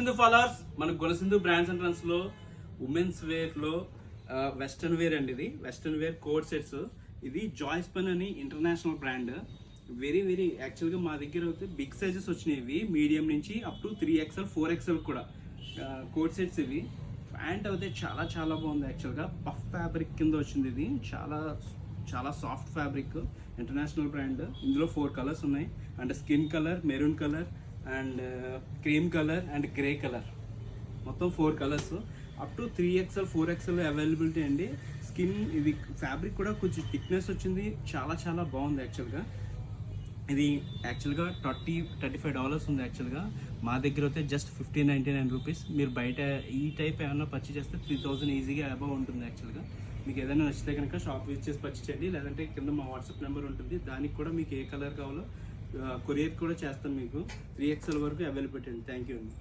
Sindhu followers, మన గుణసింధు brands and trends లో women's wear లో వెస్టర్న్ వేర్ అండి. ఇది వెస్టర్న్ వేర్ కోట్ సెట్స్. ఇది జాయ్ స్పన్ అని ఇంటర్నేషనల్ బ్రాండ్. వెరీ వెరీ యాక్చువల్గా మా దగ్గర అయితే బిగ్ సైజెస్ వచ్చినాయి. ఇవి మీడియం నుంచి అప్ టు 3XL 4XL కూడా కోట్ సెట్స్. ఇవి ప్యాంట్ అయితే చాలా చాలా బాగుంది. యాక్చువల్గా పఫ్ ఫ్యాబ్రిక్ కింద వచ్చింది. ఇది చాలా చాలా సాఫ్ట్ ఫ్యాబ్రిక్, ఇంటర్నేషనల్ బ్రాండ్. ఇందులో 4 కలర్స్ ఉన్నాయి. And skin colour, maroon colour and cream colour and grey colour, మొత్తం 4 colours. Up to 3XL 4XL availability అండి. స్కిన్ ఇది ఫ్యాబ్రిక్ కూడా కొంచెం థిక్నెస్ వచ్చింది. చాలా చాలా బాగుంది. యాక్చువల్గా ఇది యాక్చువల్గా $35 ఉంది. యాక్చువల్గా మా దగ్గర అయితే జస్ట్ 1599 రూపీస్. మీరు బయట ఈ టైప్ ఏమైనా పర్చేస్ చేస్తే 3000 ఈజీగా అబౌవ్ ఉంటుంది. యాక్చువల్గా మీకు ఏదైనా నచ్చితే కనుక షాప్ విజిట్ చేసి పర్చేస్ చేయండి. లేదంటే కింద మా వాట్సాప్ నెంబర్ ఉంటుంది. దానికి కూడా మీకు ఏ కలర్ కావాలో కొరియర్ కూడా చేస్తాం. మీకు 3XL వరకు అవైలబిలిటీ అండి. థ్యాంక్ యూ అండి.